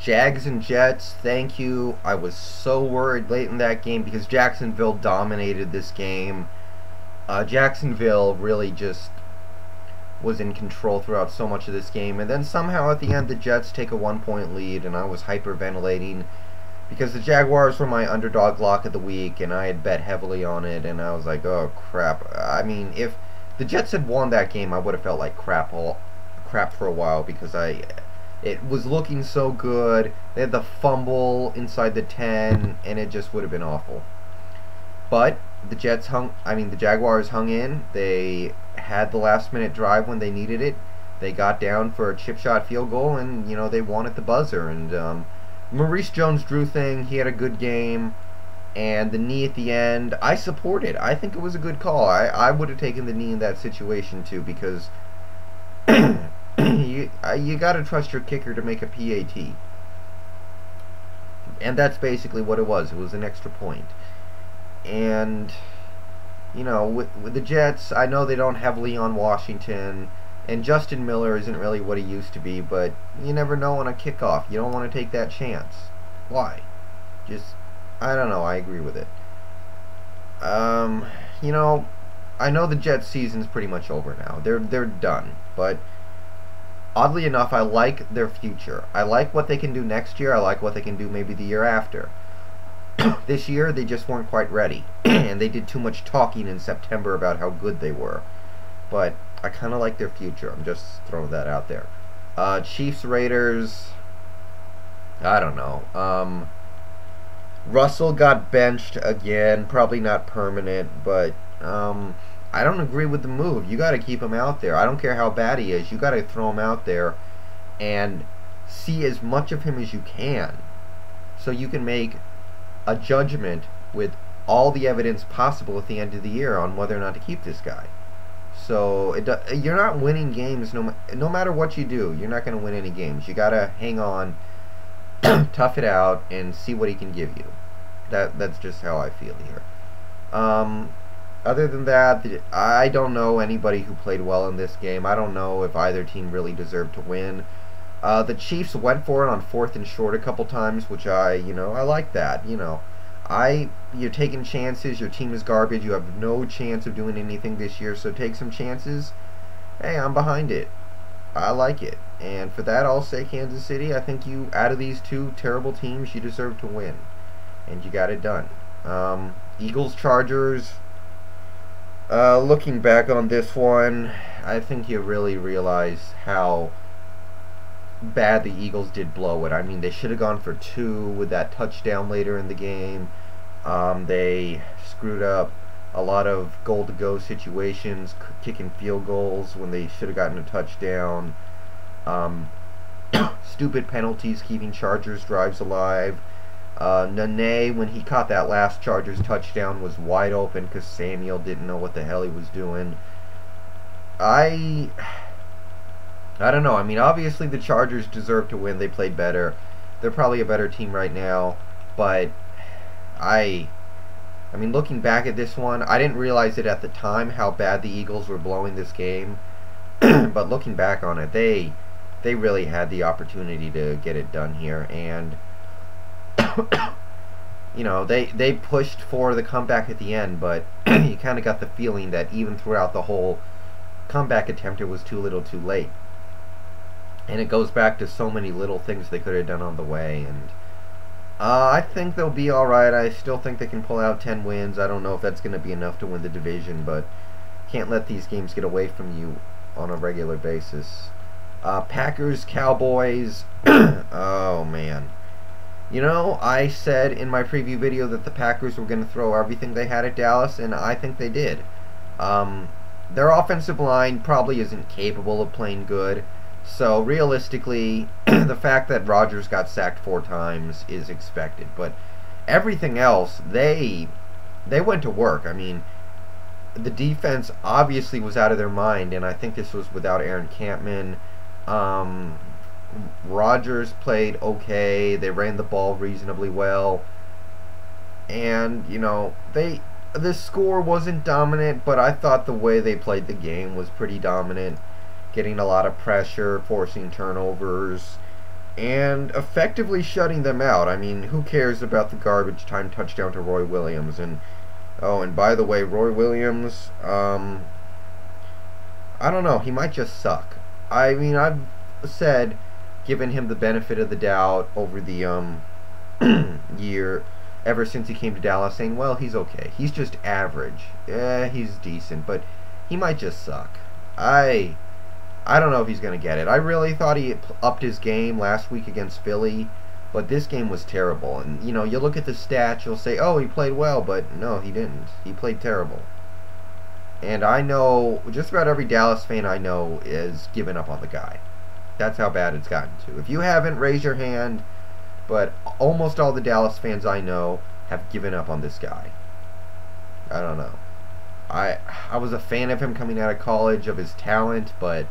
Jags and Jets, thank you. I was so worried late in that game because Jacksonville dominated this game. Jacksonville really just was in control throughout so much of this game, and then somehow at the end the Jets take a 1-point lead, and I was hyperventilating because the Jaguars were my underdog lock of the week, and I had bet heavily on it, and I was like, oh crap. I mean, if the Jets had won that game, I would have felt like crap for a while because it was looking so good. They had the fumble inside the 10, and it just would have been awful. But the Jaguars hung in. They had the last minute drive when they needed it. They got down for a chip shot field goal, and they won at the buzzer. And Maurice Jones-Drew thing, he had a good game, and the knee at the end, I support it. I think it was a good call. I would have taken the knee in that situation too, because you got to trust your kicker to make a PAT. And that's basically what it was. It was an extra point. And, with the Jets, I know they don't have Leon Washington, and Justin Miller isn't really what he used to be, but you never know on a kickoff. You don't want to take that chance. Why? I don't know. I agree with it. I know the Jets season's pretty much over now. They're done, but oddly enough, I like their future. I like what they can do next year. I like what they can do maybe the year after. This year, they just weren't quite ready, and they did too much talking in September about how good they were. But I kind of like their future. I'm just throwing that out there. Chiefs, Raiders, I don't know. Russell got benched again, probably not permanent, but I don't agree with the move. You got to keep him out there. I don't care how bad he is. You got to throw him out there and see as much of him as you can, so you can make a judgment with all the evidence possible at the end of the year on whether or not to keep this guy. So you're not winning games no matter what you do. You're not going to win any games. You got to hang on, tough it out, and see what he can give you. That's just how I feel here. Other than that, I don't know anybody who played well in this game. I don't know if either team really deserved to win. The Chiefs went for it on 4th and short a couple times, which I like that. You're taking chances. Your team is garbage. You have no chance of doing anything this year, so take some chances. Hey, I'm behind it. I like it. And for that, I'll say Kansas City. I think out of these two terrible teams, you deserve to win. And you got it done. Eagles, Chargers. Looking back on this one, I think you really realize how bad the Eagles did blow it. I mean, they should have gone for 2 with that touchdown later in the game. They screwed up a lot of goal-to-go situations, kicking field goals when they should have gotten a touchdown. Stupid penalties keeping Chargers drives alive. Nene, when he caught that last Chargers touchdown, was wide open because Samuel didn't know what the hell he was doing. I don't know. I mean, obviously the Chargers deserve to win. They played better. They're probably a better team right now. But I mean, looking back at this one, I didn't realize it at the time how bad the Eagles were blowing this game. But looking back on it, they really had the opportunity to get it done here. And, they pushed for the comeback at the end. But you kind of got the feeling that even throughout the whole comeback attempt, it was too little too late. And it goes back to so many little things they could have done on the way. And I think they'll be alright. I still think they can pull out 10 wins. I don't know if that's going to be enough to win the division, but can't let these games get away from you on a regular basis. Packers, Cowboys. Oh, man. I said in my preview video that the Packers were going to throw everything they had at Dallas, and I think they did. Their offensive line probably isn't capable of playing good. So realistically, the fact that Rodgers got sacked 4 times is expected. But everything else, they went to work. I mean, the defense obviously was out of their mind, and I think this was without Aaron Campman. Rodgers played okay. They ran the ball reasonably well. And, the score wasn't dominant, but I thought the way they played the game was pretty dominant. Getting a lot of pressure, forcing turnovers. and effectively shutting them out. I mean, who cares about the garbage time touchdown to Roy Williams? And oh, and by the way, Roy Williams, I don't know, he might just suck. I mean, I've said, given him the benefit of the doubt over the year, ever since he came to Dallas, saying, well, he's okay. He's just average. Yeah, he's decent, but he might just suck. I don't know if he's going to get it. I really thought he upped his game last week against Philly, but this game was terrible. And, you know, you look at the stats, you'll say, oh, he played well, but no, he didn't. He played terrible. And I know, just about every Dallas fan I know is giving up on the guy. That's how bad it's gotten to. If you haven't, raise your hand, but almost all the Dallas fans I know have given up on this guy. I don't know. I was a fan of him coming out of college, of his talent, but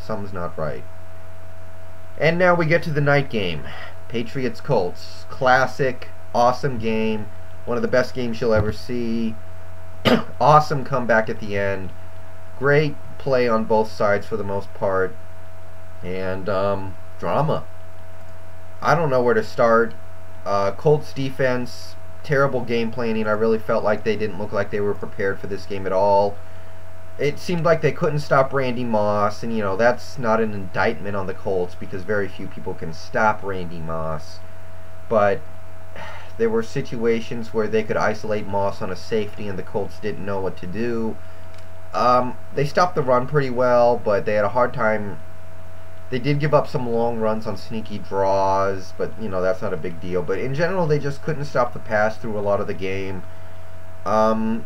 something's not right. And now we get to the night game. Patriots-Colts. Classic, awesome game. One of the best games you'll ever see. Awesome comeback at the end. Great play on both sides for the most part. And drama. I don't know where to start. Colts defense, terrible game planning. I really felt like they didn't look like they were prepared for this game at all. It seemed like they couldn't stop Randy Moss, and you know, that's not an indictment on the Colts because very few people can stop Randy Moss. But there were situations where they could isolate Moss on a safety and the Colts didn't know what to do. They stopped the run pretty well, but they had a hard time. They did give up some long runs on sneaky draws, but you know, that's not a big deal. But in general, they just couldn't stop the pass through a lot of the game. In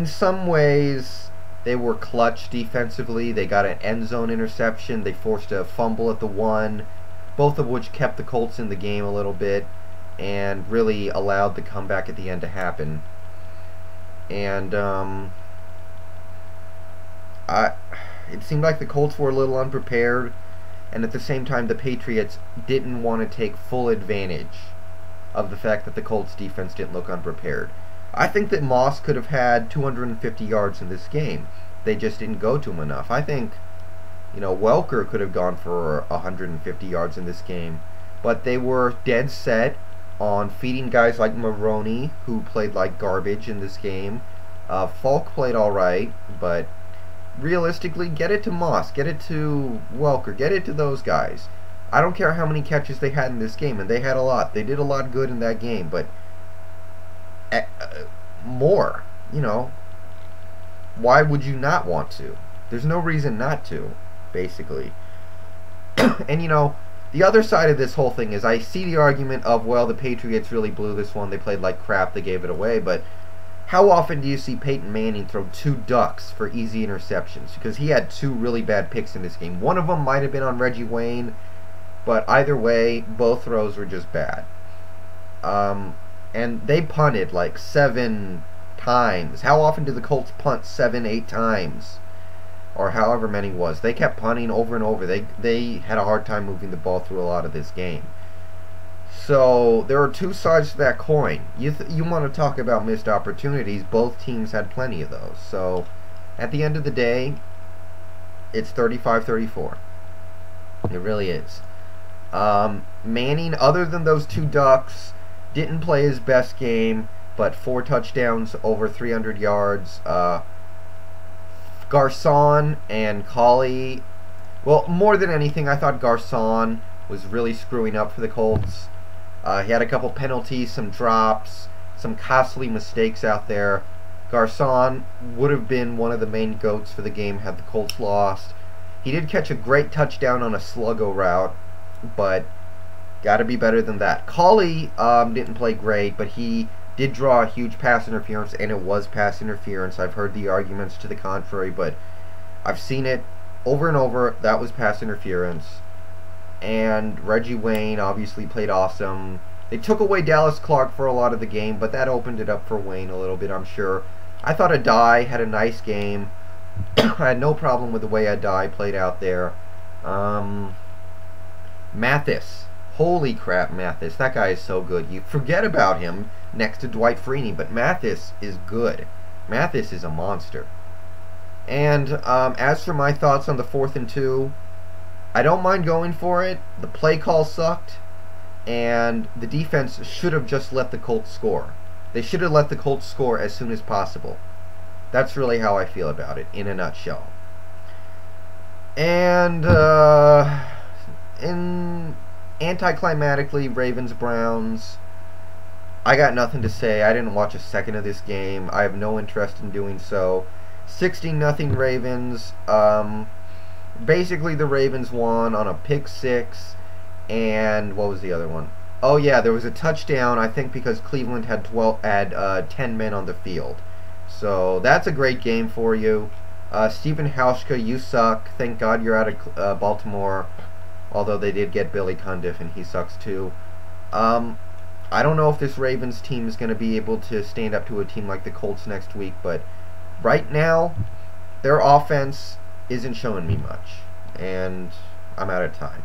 some ways, they were clutch defensively. They got an end zone interception. They forced a fumble at the 1, both of which kept the Colts in the game a little bit and really allowed the comeback at the end to happen. And it seemed like the Colts were a little unprepared, and at the same time the Patriots didn't want to take full advantage of the fact that the Colts defense didn't look unprepared. I think that Moss could have had 250 yards in this game. They just didn't go to him enough. I think, you know, Welker could have gone for 150 yards in this game, but they were dead set on feeding guys like Maroney, who played like garbage in this game. Falk played alright, but realistically, get it to Moss, get it to Welker, get it to those guys. I don't care how many catches they had in this game, and they had a lot. They did a lot good in that game, but more, you know. Why would you not want to? There's no reason not to, basically. And, you know, the other side of this whole thing is I see the argument of, well, the Patriots really blew this one. They played like crap. They gave it away. But how often do you see Peyton Manning throw 2 ducks for easy interceptions? Because he had 2 really bad picks in this game. One of them might have been on Reggie Wayne, but either way, both throws were just bad. And they punted like 7 times. How often do the Colts punt 7, 8 times? Or however many it was. They kept punting over and over. They had a hard time moving the ball through a lot of this game. So there are 2 sides to that coin. You want to talk about missed opportunities. Both teams had plenty of those. So at the end of the day, it's 35-34. It really is. Manning, other than those 2 ducks, didn't play his best game, but 4 touchdowns, over 300 yards. Garcon and Colley, well, more than anything, I thought Garcon was really screwing up for the Colts. He had a couple penalties, some drops, some costly mistakes out there. Garcon would have been one of the main goats for the game had the Colts lost. He did catch a great touchdown on a sluggo route, but got to be better than that. Colley didn't play great, but he did draw a huge pass interference, and it was pass interference. I've heard the arguments to the contrary, but I've seen it over and over. That was pass interference. And Reggie Wayne obviously played awesome. They took away Dallas Clark for a lot of the game, but that opened it up for Wayne a little bit, I'm sure. I thought Adai had a nice game. I had no problem with the way Adai played out there. Mathis. Holy crap, Mathis. That guy is so good. You forget about him next to Dwight Freeney, but Mathis is good. Mathis is a monster. And as for my thoughts on the 4th and 2, I don't mind going for it. The play call sucked, and the defense should have just let the Colts score. They should have let the Colts score as soon as possible. That's really how I feel about it, in a nutshell. And, in anticlimatically, Ravens-Browns, I got nothing to say. I didn't watch a second of this game. I have no interest in doing so. 16-0 Ravens. Basically, the Ravens won on a pick six, and what was the other one? Oh yeah, there was a touchdown, I think because Cleveland had 10 men on the field. So that's a great game for you. Stephen Hauschka, you suck. Thank God you're out of Baltimore. Although they did get Billy Cundiff, and he sucks too. I don't know if this Ravens team is going to be able to stand up to a team like the Colts next week, but right now, their offense isn't showing me much. And I'm out of time.